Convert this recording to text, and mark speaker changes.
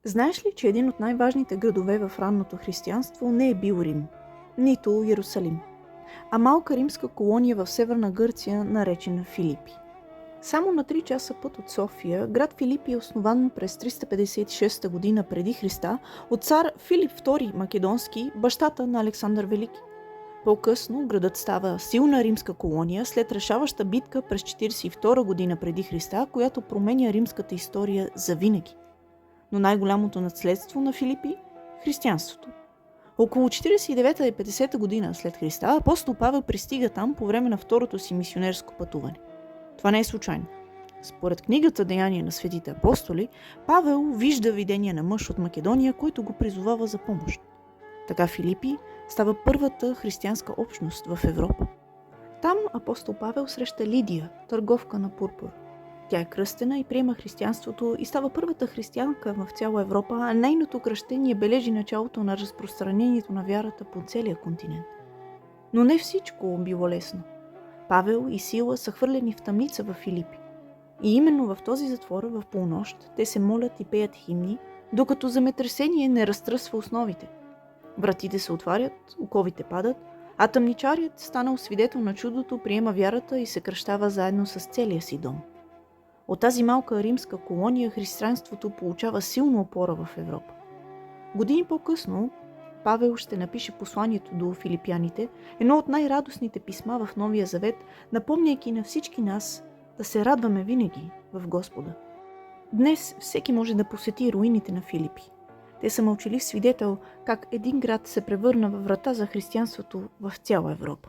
Speaker 1: Знаеш ли, че един от най-важните градове в ранното християнство не е бил Рим, нито Иерусалим, а малка римска колония в северна Гърция, наречена Филипи. Само на 3 часа път от София, град Филипи е основан през 356 година преди Христа от цар Филип II Македонски, бащата на Александър Велики. По-късно градът става силна римска колония след решаваща битка през 42 година преди Христа, която променя римската история завинаги. Но най-голямото наследство на Филипи – християнството. Около 49 и 50 година след Христа апостол Павел пристига там по време на второто си мисионерско пътуване. Това не е случайно. Според книгата Деяния на светите апостоли, Павел вижда видение на мъж от Македония, който го призовава за помощ. Така Филипи става първата християнска общност в Европа. Там апостол Павел среща Лидия, търговка на пурпур. Тя е кръстена и приема християнството и става първата християнка в цяла Европа, а нейното кръщение бележи началото на разпространението на вярата по целия континент. Но не всичко било лесно. Павел и Сила са хвърлени в тъмница в Филипи. И именно в този затвор в полунощ те се молят и пеят химни, докато земетресение не разтръсва основите. Вратите се отварят, оковите падат, а тъмничарият, станал свидетел на чудото, приема вярата и се кръщава заедно с целия си дом. От тази малка римска колония християнството получава силна опора в Европа. Години по-късно Павел ще напише посланието до филипяните, едно от най-радостните писма в Новия Завет, напомняйки на всички нас да се радваме винаги в Господа. Днес всеки може да посети руините на Филипи. Те са мълчалив свидетел как един град се превърна във врата за християнството в цяла Европа.